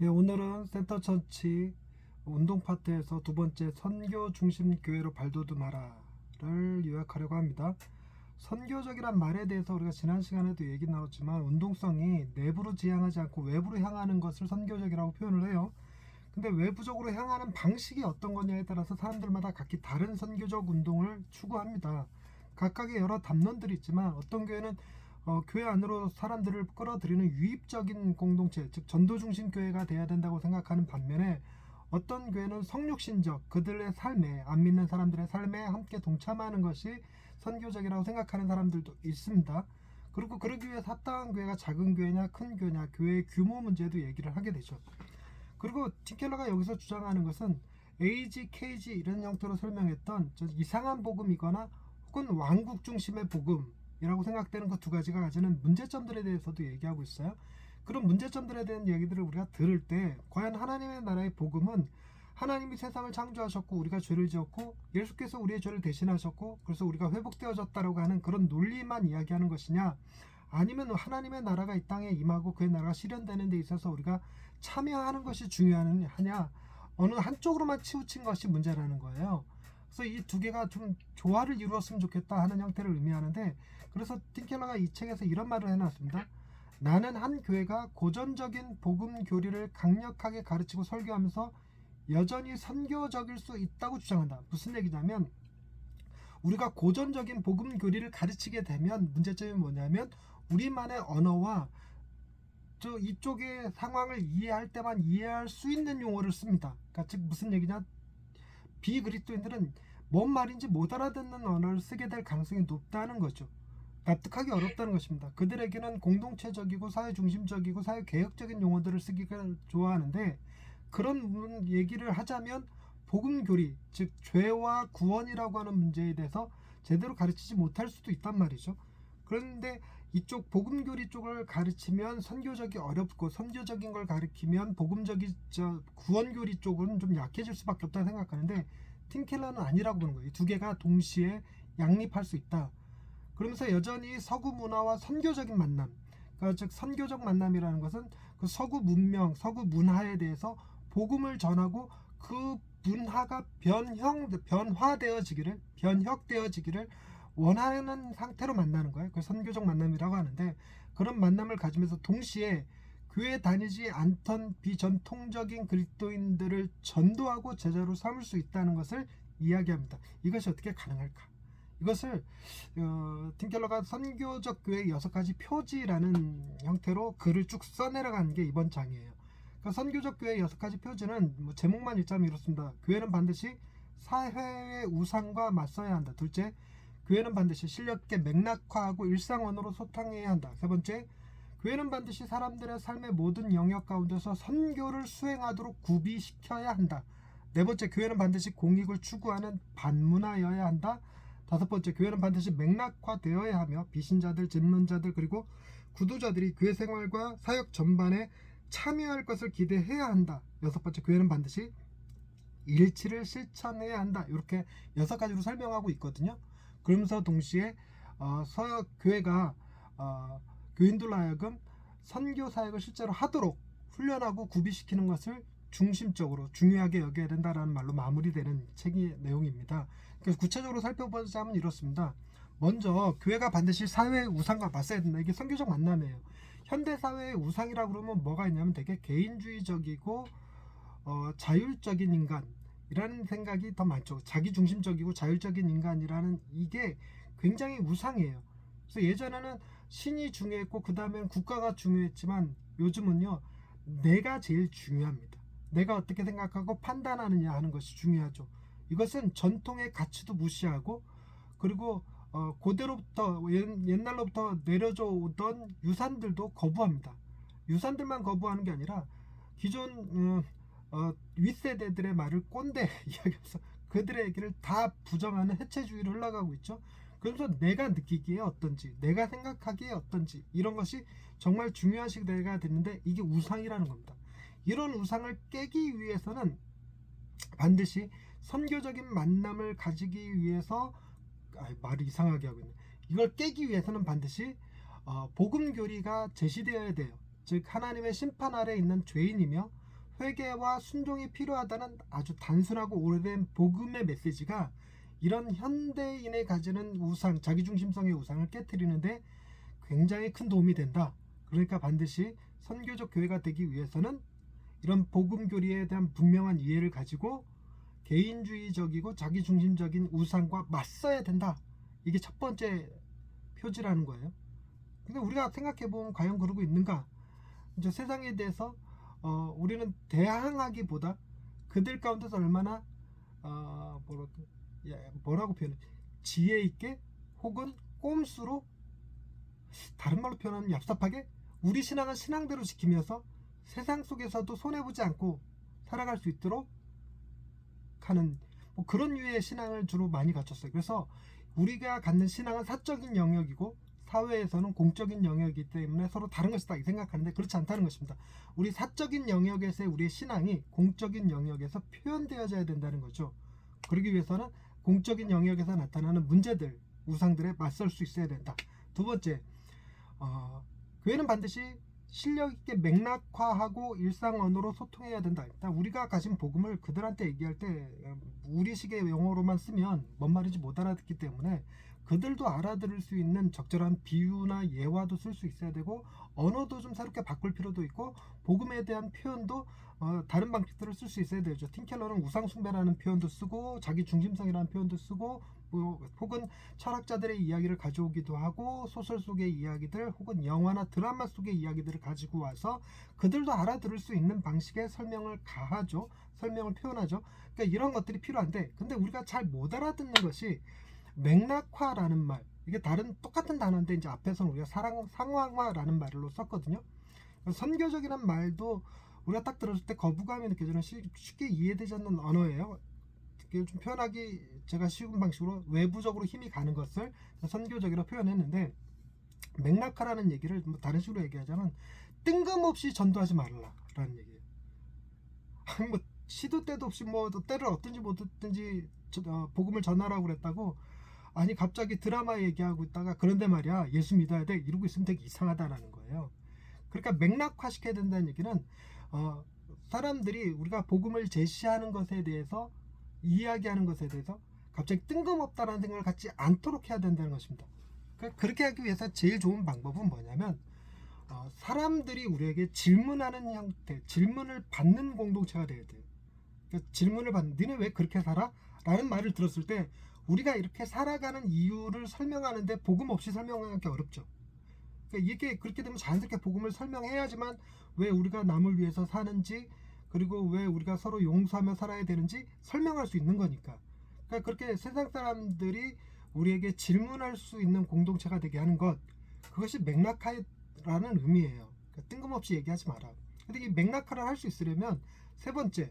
예, 오늘은 센터처치 운동 파트에서 두 번째 선교 중심 교회로 발돋움하라를 요약하려고 합니다. 선교적이란 말에 대해서 우리가 지난 시간에도 얘기 나눴지만 운동성이 내부로 지향하지 않고 외부로 향하는 것을 선교적이라고 표현을 해요. 근데 외부적으로 향하는 방식이 어떤 거냐에 따라서 사람들마다 각기 다른 선교적 운동을 추구합니다. 각각의 여러 담론들이 있지만 어떤 교회는 교회 안으로 사람들을 끌어들이는 유입적인 공동체, 즉 전도 중심 교회가 돼야 된다고 생각하는 반면에 어떤 교회는 성육신적, 그들의 삶에, 안 믿는 사람들의 삶에 함께 동참하는 것이 선교적이라고 생각하는 사람들도 있습니다. 그리고 그러기 위해 합당한 교회가 작은 교회냐 큰 교회냐, 교회의 규모 문제도 얘기를 하게 되죠. 그리고 팀켈러가 여기서 주장하는 것은 AG, KG 이런 형태로 설명했던 이상한 복음이거나 혹은 왕국 중심의 복음이라고 생각되는 그 두 가지가 가지는 문제점들에 대해서도 얘기하고 있어요. 그런 문제점들에 대한 얘기들을 우리가 들을 때 과연 하나님의 나라의 복음은 하나님이 세상을 창조하셨고 우리가 죄를 지었고 예수께서 우리의 죄를 대신하셨고 그래서 우리가 회복되어졌다라고 하는 그런 논리만 이야기하는 것이냐, 아니면 하나님의 나라가 이 땅에 임하고 그의 나라가 실현되는 데 있어서 우리가 참여하는 것이 중요하냐, 어느 한쪽으로만 치우친 것이 문제라는 거예요. 그래서 이 두 개가 좀 조화를 이루었으면 좋겠다 하는 형태를 의미하는데, 그래서 틴켈러가 이 책에서 이런 말을 해놨습니다. 나는 한 교회가 고전적인 복음 교리를 강력하게 가르치고 설교하면서 여전히 선교적일 수 있다고 주장한다. 무슨 얘기냐면, 우리가 고전적인 복음 교리를 가르치게 되면 문제점이 뭐냐면 우리만의 언어와 이쪽의 상황을 이해할 때만 이해할 수 있는 용어를 씁니다. 그러니까 즉 무슨 얘기냐, 비그리스도인들은 뭔 말인지 못 알아듣는 언어를 쓰게 될 가능성이 높다는 거죠. 납득하기 어렵다는 것입니다. 그들에게는 공동체적이고 사회중심적이고 사회개혁적인 용어들을 쓰기가 좋아하는데, 그런 얘기를 하자면 복음교리, 즉 죄와 구원이라고 하는 문제에 대해서 제대로 가르치지 못할 수도 있단 말이죠. 그런데 이쪽 복음교리 쪽을 가르치면 선교적이 어렵고, 선교적인 걸 가르치면 복음적인 구원교리 쪽은 좀 약해질 수밖에 없다고 생각하는데, 틴켈러는 아니라고 보는 거예요. 이 두 개가 동시에 양립할 수 있다. 그러면서 여전히 서구 문화와 선교적인 만남, 그러니까 즉 선교적 만남이라는 것은 그 서구 문명, 서구 문화에 대해서 복음을 전하고 그 문화가 변혁되어지기를 원하는 상태로 만나는 거예요. 그 선교적 만남이라고 하는데, 그런 만남을 가지면서 동시에 교회 다니지 않던 비전통적인 그리스도인들을 전도하고 제자로 삼을 수 있다는 것을 이야기합니다. 이것이 어떻게 가능할까? 이것을 틴켈러가 선교적 교회의 6가지 표지라는 형태로 글을 쭉 써내려가는 게 이번 장이에요. 그러니까 선교적 교회의 6가지 표지는 제목만 읽자면 이렇습니다. 교회는 반드시 사회의 우상과 맞서야 한다. 둘째, 교회는 반드시 실력 있게 맥락화하고 일상 언어로 소통해야 한다. 세 번째, 교회는 반드시 사람들의 삶의 모든 영역 가운데서 선교를 수행하도록 구비시켜야 한다. 네 번째, 교회는 반드시 공익을 추구하는 반문화여야 한다. 다섯 번째, 교회는 반드시 맥락화되어야 하며 비신자들, 집론자들 그리고 구도자들이 교회 생활과 사역 전반에 참여할 것을 기대해야 한다. 여섯 번째, 교회는 반드시 일치를 실천해야 한다. 이렇게 6가지로 설명하고 있거든요. 그러면서 동시에 서역 교회가 교인들로 하여금 선교 사역을 실제로 하도록 훈련하고 구비시키는 것을 중심적으로 중요하게 여겨야 된다라는 말로 마무리되는 책의 내용입니다. 그래서 구체적으로 살펴보자면 이렇습니다. 먼저 교회가 반드시 사회의 우상과 맞서야 된다. 이게 선교적 만남이에요. 현대사회의 우상이라고 그러면 뭐가 있냐면 되게 개인주의적이고 자율적인 인간이라는 생각이 더 많죠. 자기중심적이고 자율적인 인간이라는 이게 굉장히 우상이에요. 그래서 예전에는 신이 중요했고 그 다음에는 국가가 중요했지만 요즘은요, 내가 제일 중요합니다. 내가 어떻게 생각하고 판단하느냐 하는 것이 중요하죠. 이것은 전통의 가치도 무시하고, 그리고 고대로부터 옛날로부터 내려져 오던 유산들도 거부합니다. 유산들만 거부하는 게 아니라 기존 윗세대들의 말을 꼰대 이야기해서 그들의 얘기를 다 부정하는 해체주의로 흘러가고 있죠. 그래서 내가 느끼기에 어떤지, 내가 생각하기에 어떤지, 이런 것이 정말 중요한 시대가 됐는데 이게 우상이라는 겁니다. 이런 우상을 깨기 위해서는 반드시 선교적인 만남을 가지기 위해서, 말을 이상하게 하고 있네. 이걸 깨기 위해서는 반드시 복음 교리가 제시되어야 돼요. 즉 하나님의 심판 아래 있는 죄인이며 회개와 순종이 필요하다는 아주 단순하고 오래된 복음의 메시지가 이런 현대인의 가지는 우상, 자기중심성의 우상을 깨트리는데 굉장히 큰 도움이 된다. 그러니까 반드시 선교적 교회가 되기 위해서는 이런 복음 교리에 대한 분명한 이해를 가지고 개인주의적이고 자기중심적인 우상과 맞서야 된다. 이게 첫 번째 표지라는 거예요. 근데 우리가 생각해보면 과연 그러고 있는가? 이제 세상에 대해서 우리는 대항하기보다 그들 가운데서 얼마나 뭐라고 표현해? 지혜 있게 혹은 꼼수로, 다른 말로 표현하면 얍삽하게 우리 신앙은 신앙대로 지키면서 세상 속에서도 손해보지 않고 살아갈 수 있도록 하는 그런 류의 신앙을 주로 많이 갖췄어요. 그래서 우리가 갖는 신앙은 사적인 영역이고 사회에서는 공적인 영역이기 때문에 서로 다른 것이다 이 생각하는데 그렇지 않다는 것입니다. 우리 사적인 영역에서의 우리의 신앙이 공적인 영역에서 표현되어져야 된다는 거죠. 그러기 위해서는 공적인 영역에서 나타나는 문제들, 우상들에 맞설 수 있어야 된다. 두 번째, 교회는 반드시 실력 있게 맥락화하고 일상 언어로 소통해야 된다. 일단 우리가 가진 복음을 그들한테 얘기할 때 우리식의 영어로만 쓰면 뭔 말인지 못 알아듣기 때문에 그들도 알아들을 수 있는 적절한 비유나 예화도 쓸 수 있어야 되고 언어도 좀 새롭게 바꿀 필요도 있고 복음에 대한 표현도 다른 방식들을 쓸 수 있어야 되죠. 팀켈러는 우상숭배라는 표현도 쓰고 자기중심성이라는 표현도 쓰고 혹은 철학자들의 이야기를 가져오기도 하고 소설 속의 이야기들 혹은 영화나 드라마 속의 이야기들을 가지고 와서 그들도 알아들을 수 있는 방식의 설명을 가하죠. 설명을 표현하죠. 그러니까 이런 것들이 필요한데 근데 우리가 잘 못 알아듣는 것이 맥락화라는 말, 이게 다른 똑같은 단어인데 이제 앞에서는 우리가 상황화라는 말로 썼거든요. 선교적이란 말도 우리가 딱 들었을 때 거부감이 느껴지는 쉽게 이해되지 않는 언어예요. 좀 표현하기 제가 쉬운 방식으로 외부적으로 힘이 가는 것을 선교적이라고 표현했는데 맥락화라는 얘기를 다른 식으로 얘기하자면 뜬금없이 전도하지 말라라는 얘기예요. 뭐 시도 때도 없이 뭐 때를 얻든지 못 얻든지 복음을 전하라고 그랬다고 아니 갑자기 드라마 얘기하고 있다가 그런데 말이야 예수 믿어야 돼 이러고 있으면 되게 이상하다라는 거예요. 그러니까 맥락화 시켜야 된다는 얘기는 사람들이 우리가 복음을 제시하는 것에 대해서 이야기하는 것에 대해서 갑자기 뜬금없다라는 생각을 갖지 않도록 해야 된다는 것입니다. 그러니까 그렇게 하기 위해서 제일 좋은 방법은 뭐냐면 사람들이 우리에게 질문하는 형태, 질문을 받는 공동체가 돼야 돼요. 그러니까 질문을 받는, 너네 왜 그렇게 살아? 라는 말을 들었을 때 우리가 이렇게 살아가는 이유를 설명하는데 복음 없이 설명하기 어렵죠. 그러니까 이게 그렇게 되면 자연스럽게 복음을 설명해야지만 왜 우리가 남을 위해서 사는지 그리고 왜 우리가 서로 용서하며 살아야 되는지 설명할 수 있는 거니까. 그러니까 그렇게 세상 사람들이 우리에게 질문할 수 있는 공동체가 되게 하는 것, 그것이 맥락화라는 의미예요. 그러니까 뜬금없이 얘기하지 마라. 근데 이 맥락화를 할 수 있으려면 세 번째,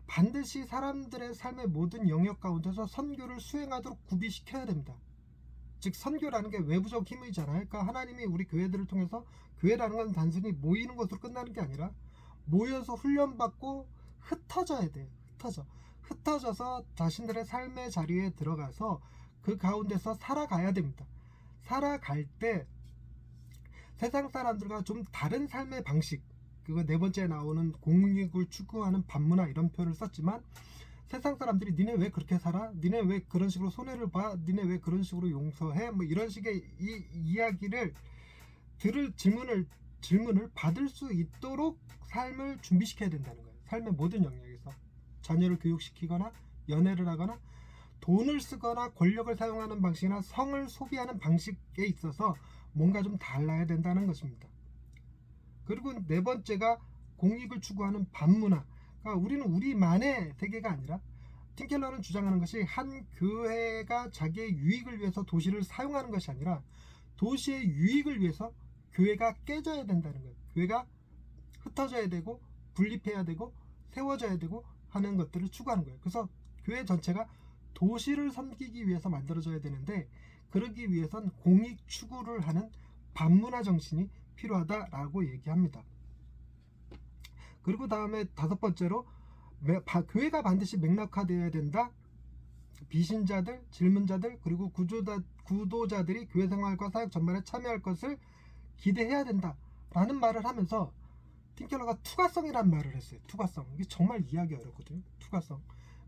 반드시 사람들의 삶의 모든 영역 가운데서 선교를 수행하도록 구비시켜야 됩니다. 즉 선교라는 게 외부적 힘이잖아요. 그러니까 하나님이 우리 교회들을 통해서, 교회라는 건 단순히 모이는 것으로 끝나는 게 아니라 모여서 훈련받고 흩어져야 돼요. 흩어져서 자신들의 삶의 자리에 들어가서 그 가운데서 살아가야 됩니다. 살아갈 때 세상 사람들과 좀 다른 삶의 방식, 그거 네 번째에 나오는 공익을 추구하는 반문화 이런 표현을 썼지만 세상 사람들이 니네 왜 그렇게 살아? 니네 왜 그런 식으로 손해를 봐? 니네 왜 그런 식으로 용서해? 뭐 이런 식의 이야기를 들을 질문을 받을 수 있도록 삶을 준비시켜야 된다는 거예요. 삶의 모든 영역에서 자녀를 교육시키거나 연애를 하거나 돈을 쓰거나 권력을 사용하는 방식이나 성을 소비하는 방식에 있어서 뭔가 좀 달라야 된다는 것입니다. 그리고 네 번째가 공익을 추구하는 반문화. 그러니까 우리는 우리만의 세계가 아니라 팀켈러는 주장하는 것이 한 교회가 자기의 유익을 위해서 도시를 사용하는 것이 아니라 도시의 유익을 위해서 교회가 깨져야 된다는 거예요. 교회가 흩어져야 되고 분립해야 되고 세워져야 되고 하는 것들을 추구하는 거예요. 그래서 교회 전체가 도시를 섬기기 위해서 만들어져야 되는데 그러기 위해선 공익 추구를 하는 반문화 정신이 필요하다라고 얘기합니다. 그리고 다음에 다섯 번째로 교회가 반드시 맥락화되어야 된다. 비신자들, 질문자들 그리고 구도자들이 교회 생활과 사역 전반에 참여할 것을 기대해야 된다 라는 말을 하면서 팀켈러가 투가성이란 말을 했어요. 투가성. 이게 정말 이해하기 어렵거든요. 투가성.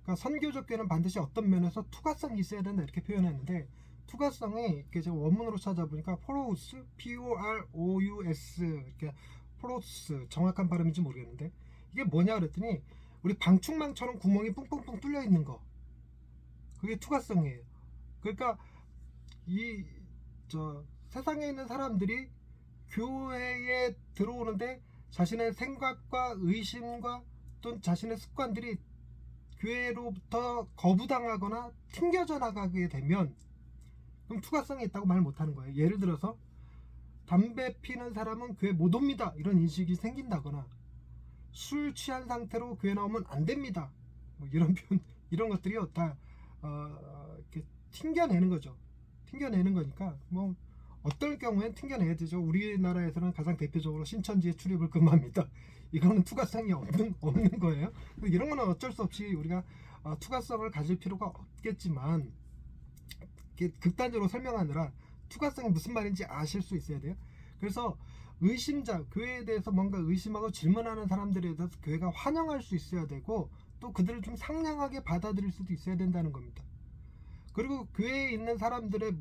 그러니까 선교적 교회는 반드시 어떤 면에서 투가성이 있어야 된다 이렇게 표현했는데, 투가성이 이렇게 제가 원문으로 찾아보니까 포로우스, P-O-R-O-U-S, 이렇게 포로우스, 정확한 발음인지 모르겠는데 이게 뭐냐 그랬더니 우리 방충망처럼 구멍이 뿡뿡뿡 뚫려 있는 거, 그게 투가성이에요. 그러니까 이 세상에 있는 사람들이 교회에 들어오는데 자신의 생각과 의심과 또는 자신의 습관들이 교회로부터 거부당하거나 튕겨져 나가게 되면 그럼 투가성이 있다고 말 못하는 거예요. 예를 들어서 담배 피는 사람은 교회 못 옵니다 이런 인식이 생긴다거나, 술 취한 상태로 교회 나오면 안 됩니다 뭐 이런 표현, 이런 것들이요 다 이렇게 튕겨내는 거죠. 튕겨내는 거니까 뭐 어떨 경우엔 튕겨내야 되죠. 우리나라에서는 가장 대표적으로 신천지의 출입을 금합니다. 이거는 투가성이 없는 거예요. 이런 거는 어쩔 수 없이 우리가 투가성을 가질 필요가 없겠지만, 극단적으로 설명하느라 투가성이 무슨 말인지 아실 수 있어야 돼요. 그래서 의심자, 교회에 대해서 뭔가 의심하고 질문하는 사람들에 대해서 교회가 환영할 수 있어야 되고, 또 그들을 좀 상냥하게 받아들일 수도 있어야 된다는 겁니다. 그리고 교회에 있는 사람들의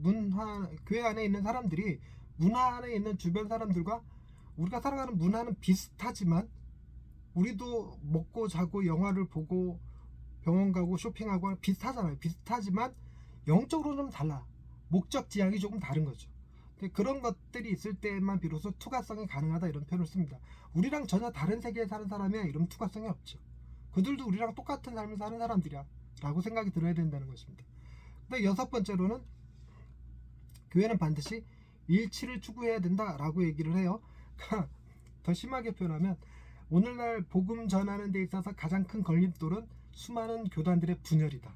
교회 안에 있는 사람들이 문화 안에 있는 주변 사람들과 우리가 살아가는 문화는 비슷하지만, 우리도 먹고 자고 영화를 보고 병원 가고 쇼핑하고 비슷하잖아요. 비슷하지만 영적으로 좀 달라. 목적 지향이 조금 다른 거죠. 그런 것들이 있을 때만 비로소 투가성이 가능하다 이런 표현을 씁니다. 우리랑 전혀 다른 세계에 사는 사람이야 이러면 투가성이 없죠. 그들도 우리랑 똑같은 삶을 사는 사람들이야 라고 생각이 들어야 된다는 것입니다. 근데 여섯 번째로는 교회는 반드시 일치를 추구해야 된다라고 얘기를 해요. 더 심하게 표현하면 오늘날 복음 전하는 데 있어서 가장 큰 걸림돌은 수많은 교단들의 분열이다.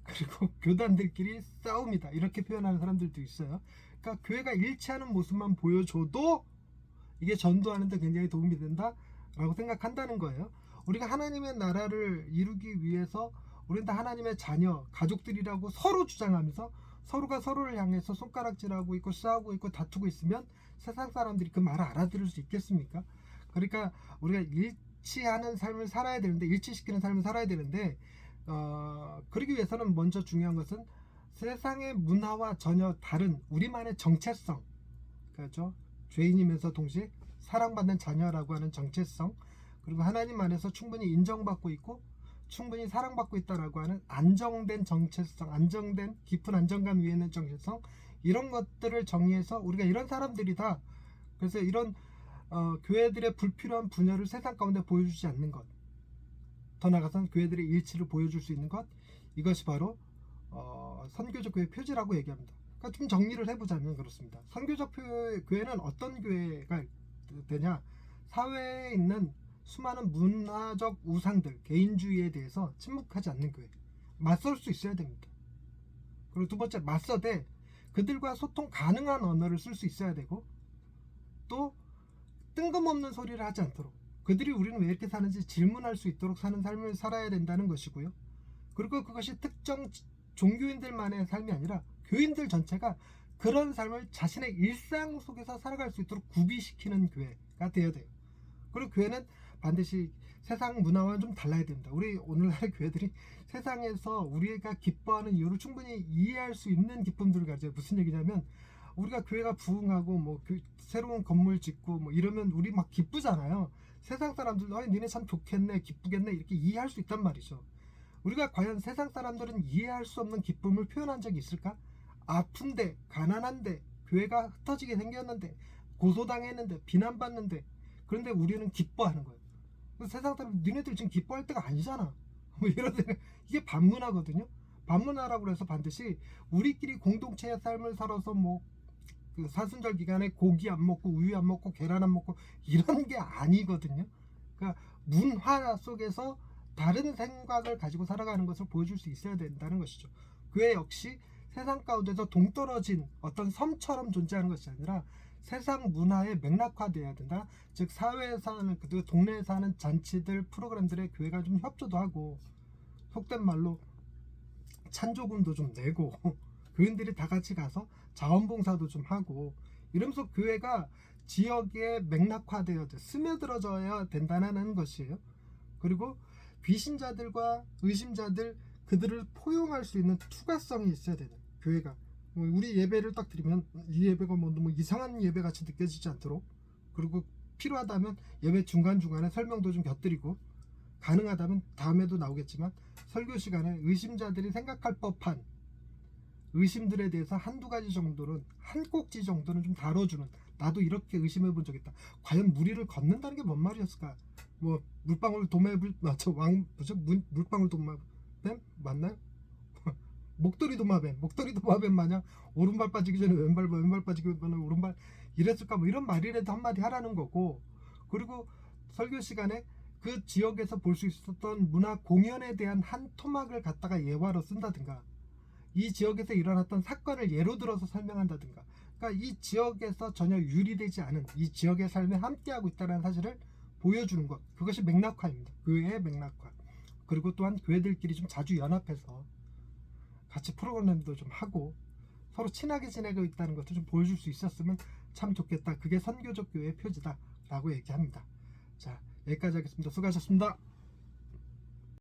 그리고 교단들끼리 싸움이다 이렇게 표현하는 사람들도 있어요. 그러니까 교회가 일치하는 모습만 보여줘도 이게 전도하는 데 굉장히 도움이 된다 라고 생각한다는 거예요. 우리가 하나님의 나라를 이루기 위해서 우리는 다 하나님의 자녀, 가족들이라고 서로 주장하면서 서로가 서로를 향해서 손가락질하고 있고 싸우고 있고 다투고 있으면 세상 사람들이 그 말을 알아들을 수 있겠습니까? 그러니까 우리가 일치하는 삶을 살아야 되는데, 일치시키는 삶을 살아야 되는데, 그러기 위해서는 먼저 중요한 것은 세상의 문화와 전혀 다른 우리만의 정체성, 그렇죠? 죄인이면서 동시에 사랑받는 자녀라고 하는 정체성, 그리고 하나님 안에서 충분히 인정받고 있고 충분히 사랑받고 있다라고 하는 안정된 정체성, 안정된 깊은 안정감 위에 있는 정체성, 이런 것들을 정리해서 우리가 이런 사람들이다. 그래서 이런 교회들의 불필요한 분열을 세상 가운데 보여주지 않는 것, 더 나아가서는 교회들의 일치를 보여줄 수 있는 것, 이것이 바로 선교적 교회 표지라고 얘기합니다. 그러니까 좀 정리를 해보자면 그렇습니다. 선교적 교회는 어떤 교회가 되냐? 사회에 있는 수많은 문화적 우상들, 개인주의에 대해서 침묵하지 않는 교회, 맞설 수 있어야 됩니다. 그리고 두 번째, 맞서되 그들과 소통 가능한 언어를 쓸 수 있어야 되고, 또 뜬금없는 소리를 하지 않도록 그들이 우리는 왜 이렇게 사는지 질문할 수 있도록 사는 삶을 살아야 된다는 것이고요. 그리고 그것이 특정 종교인들만의 삶이 아니라 교인들 전체가 그런 삶을 자신의 일상 속에서 살아갈 수 있도록 구비시키는 교회가 되어야 돼요. 그리고 교회는 반드시 세상 문화와는 좀 달라야 된다. 우리 오늘날의 교회들이 세상에서 우리가 기뻐하는 이유를 충분히 이해할 수 있는 기쁨들을 가져요. 무슨 얘기냐면, 우리가 교회가 부흥하고 뭐 새로운 건물 짓고 뭐 이러면 우리 막 기쁘잖아요. 세상 사람들도 니네 참 좋겠네, 기쁘겠네 이렇게 이해할 수 있단 말이죠. 우리가 과연 세상 사람들은 이해할 수 없는 기쁨을 표현한 적이 있을까? 아픈데, 가난한데, 교회가 흩어지게 생겼는데, 고소당했는데, 비난받는데, 그런데 우리는 기뻐하는 거예요. 세상 사람들 니네들 지금 기뻐할 때가 아니잖아 뭐 이런 이게 반문화거든요. 반문화라고 해서 반드시 우리끼리 공동체의 삶을 살아서 뭐 그 사순절 기간에 고기 안 먹고 우유 안 먹고 계란 안 먹고 이런 게 아니거든요. 그러니까 문화 속에서 다른 생각을 가지고 살아가는 것을 보여줄 수 있어야 된다는 것이죠. 교회 역시 세상 가운데서 동떨어진 어떤 섬처럼 존재하는 것이 아니라 세상 문화에 맥락화되어야 된다. 즉 사회에 사는, 그리고 동네에 사는 잔치들, 프로그램들에 교회가 좀 협조도 하고, 속된 말로 찬조금도 좀 내고 교인들이 다 같이 가서 자원봉사도 좀 하고, 이러면서 교회가 지역에 맥락화되어 스며들어져야 된다는 것이에요. 그리고 비신자들과 의심자들 그들을 포용할 수 있는 투과성이 있어야 되는 교회가, 우리 예배를 딱 드리면 이 예배가 뭐 너무 이상한 예배 같이 느껴지지 않도록, 그리고 필요하다면 예배 중간중간에 설명도 좀 곁들이고, 가능하다면 다음에도 나오겠지만 설교 시간에 의심자들이 생각할 법한 의심들에 대해서 한두 가지 정도는, 한 꼭지 정도는 좀 다뤄주는, 나도 이렇게 의심해 본 적 있다. 과연 무리를 걷는다는 게 뭔 말이었을까? 뭐 물방울 도마뱀 맞죠? 물방울 도마뱀 맞나요? 목도리 도마뱀 마냥 오른발 빠지기 전에 왼발 빠지기 전에 오른발 이랬을까? 뭐 이런 말이라도 한마디 하라는 거고, 그리고 설교 시간에 그 지역에서 볼 수 있었던 문화 공연에 대한 한 토막을 갖다가 예화로 쓴다든가, 이 지역에서 일어났던 사건을 예로 들어서 설명한다든가, 그러니까 이 지역에서 전혀 유리되지 않은 이 지역의 삶에 함께하고 있다는 사실을 보여주는 것, 그것이 맥락화입니다. 교회의 맥락화. 그리고 또한 교회들끼리 좀 자주 연합해서 같이 프로그램도 좀 하고 서로 친하게 지내고 있다는 것도 좀 보여줄 수 있었으면 참 좋겠다. 그게 선교적 교회의 표지다 라고 얘기합니다. 자, 여기까지 하겠습니다. 수고하셨습니다.